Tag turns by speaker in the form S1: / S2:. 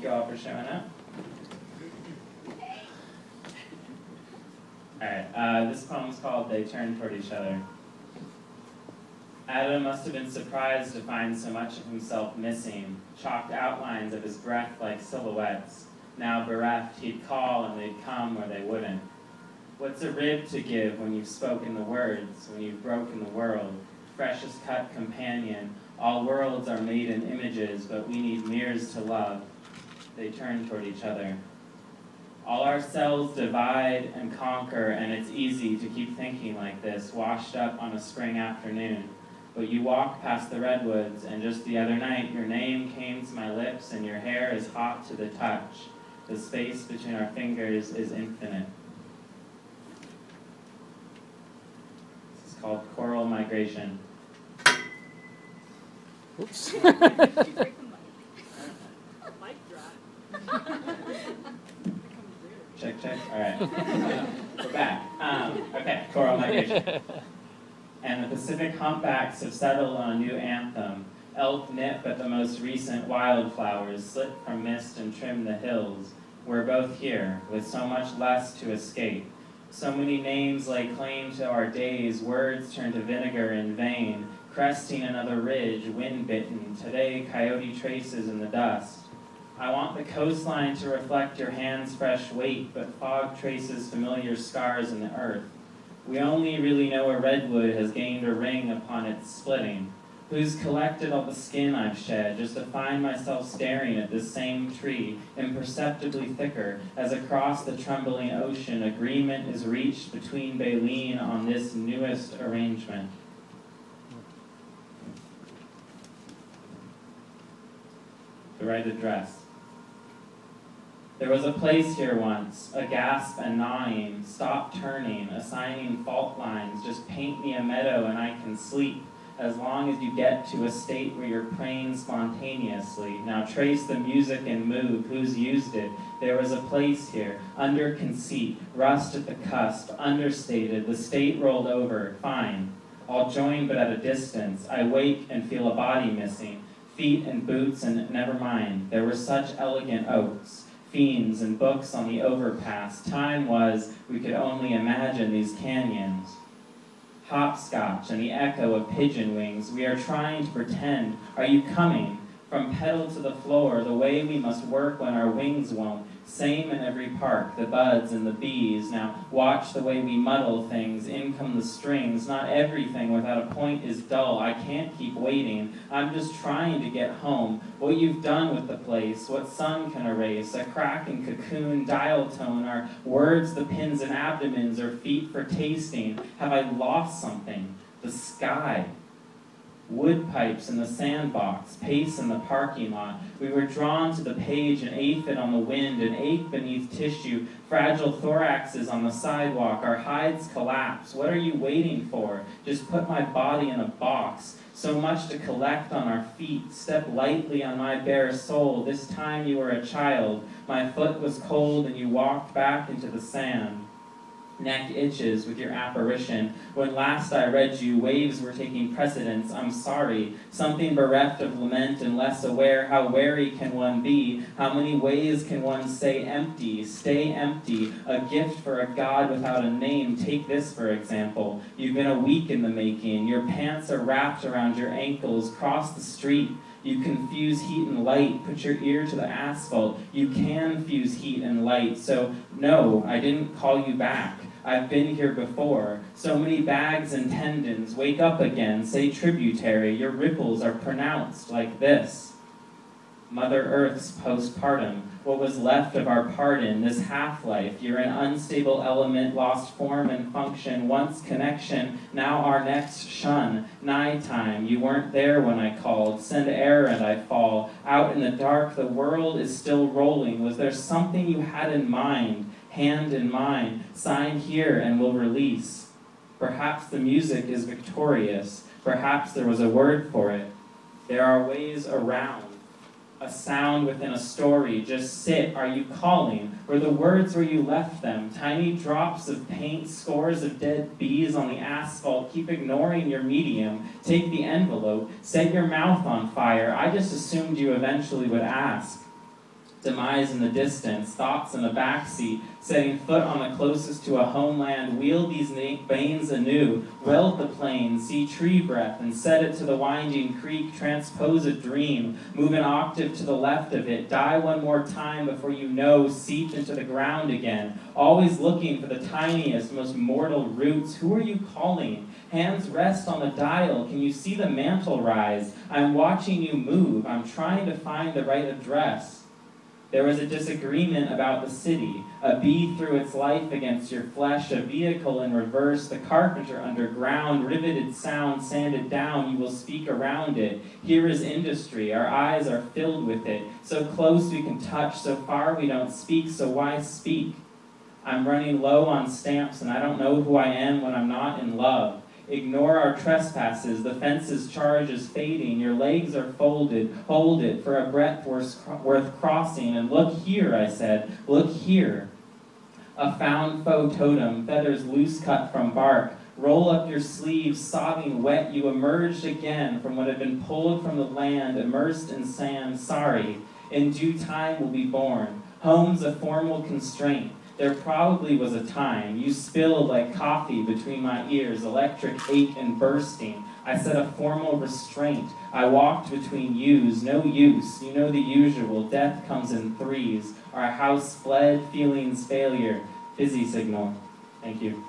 S1: you all for showing up. Alright, this poem is called They Turn Toward Each Other. Adam must have been surprised to find so much of himself missing, chalked outlines of his breath like silhouettes. Now bereft, he'd call and they'd come or they wouldn't. What's a rib to give when you've spoken the words, when you've broken the world? Freshest cut companion, all worlds are made in images, but we need mirrors to love. They turn toward each other. All our cells divide and conquer, and it's easy to keep thinking like this, washed up on a spring afternoon. But you walk past the redwoods, and just the other night, your name came to my lips, and your hair is hot to the touch. The space between our fingers is infinite. This is called Coral Migration.
S2: Oops.
S1: Check, check. All right. We're back. Okay, Coral Migration. And the Pacific humpbacks have settled on a new anthem. Elk nip at the most recent wildflowers, slit from mist and trim the hills. We're both here, with so much less to escape. So many names lay claim to our days, words turn to vinegar in vain. Cresting another ridge, wind-bitten, today coyote traces in the dust. I want the coastline to reflect your hand's fresh weight, but fog traces familiar scars in the earth. We only really know a redwood has gained a ring upon its splitting. Who's collected all the skin I've shed, just to find myself staring at this same tree, imperceptibly thicker, as across the trembling ocean agreement is reached between Baleen on this newest arrangement. The right address. There was a place here once, a gasp and gnawing, stop turning, assigning fault lines, just paint me a meadow and I can sleep, as long as you get to a state where you're praying spontaneously. Now trace the music and move, who's used it? There was a place here, under conceit, rust at the cusp, understated, the state rolled over, fine. I'll join but at a distance, I wake and feel a body missing, feet and boots and never mind, there were such elegant oaks. Fiends and books on the overpass. Time was, we could only imagine these canyons. Hopscotch and the echo of pigeon wings. We are trying to pretend. Are you coming? From pedal to the floor, the way we must work when our wings won't. Same in every park, the buds and the bees. Now watch the way we muddle things, in come the strings. Not everything without a point is dull. I can't keep waiting. I'm just trying to get home. What you've done with the place, what sun can erase. A crack and cocoon, dial tone. Are words the pins and abdomens, or feet for tasting? Have I lost something? The sky. Wood pipes in the sandbox, pace in the parking lot. We were drawn to the page, an aphid on the wind, an ache beneath tissue, fragile thoraxes on the sidewalk, our hides collapse. What are you waiting for? Just put my body in a box. So much to collect on our feet. Step lightly on my bare soul. This time you were a child. My foot was cold and you walked back into the sand. Neck itches with your apparition. When last I read you, waves were taking precedence. I'm sorry. Something bereft of lament and less aware. How wary can one be? How many ways can one say empty? Stay empty. A gift for a god without a name. Take this, for example. You've been a week in the making. Your pants are wrapped around your ankles. Cross the street. You can fuse heat and light. Put your ear to the asphalt. You can fuse heat and light. So, no, I didn't call you back. I've been here before. So many bags and tendons. Wake up again. Say tributary. Your ripples are pronounced like this. Mother Earth's postpartum. What was left of our pardon, this half-life. You're an unstable element, lost form and function. Once connection, now our next shun. Night time. You weren't there when I called. Send air and I fall. Out in the dark, the world is still rolling. Was there something you had in mind? Hand in mine, sign here and we'll release. Perhaps the music is victorious. Perhaps there was a word for it. There are ways around. A sound within a story. Just sit. Are you calling? Were the words where you left them? Tiny drops of paint, scores of dead bees on the asphalt. Keep ignoring your medium. Take the envelope. Set your mouth on fire. I just assumed you eventually would ask. Demise in the distance, thoughts in the backseat, setting foot on the closest to a homeland, wield these veins anew, weld the plain, see tree breath, and set it to the winding creek, transpose a dream, move an octave to the left of it, die one more time before you know, seep into the ground again, always looking for the tiniest, most mortal roots. Who are you calling? Hands rest on the dial. Can you see the mantle rise? I'm watching you move. I'm trying to find the right address. There was a disagreement about the city. A bee threw its life against your flesh, a vehicle in reverse, the carpenter underground, riveted sound sanded down, you will speak around it. Here is industry, our eyes are filled with it. So close we can touch, so far we don't speak, so why speak? I'm running low on stamps and I don't know who I am when I'm not in love. Ignore our trespasses, the fence's charge is fading, your legs are folded, hold it for a breath worth crossing, and look here, I said, look here. A found faux totem, feathers loose cut from bark, roll up your sleeves, sobbing wet, you emerged again from what had been pulled from the land, immersed in sand, sorry, in due time will be born. Home's a formal constraint. There probably was a time you spilled like coffee between my ears, electric ache and bursting. I set a formal restraint. I walked between yous, no use. You know the usual, death comes in threes. Our house fled, feelings failure. Busy signal. Thank you.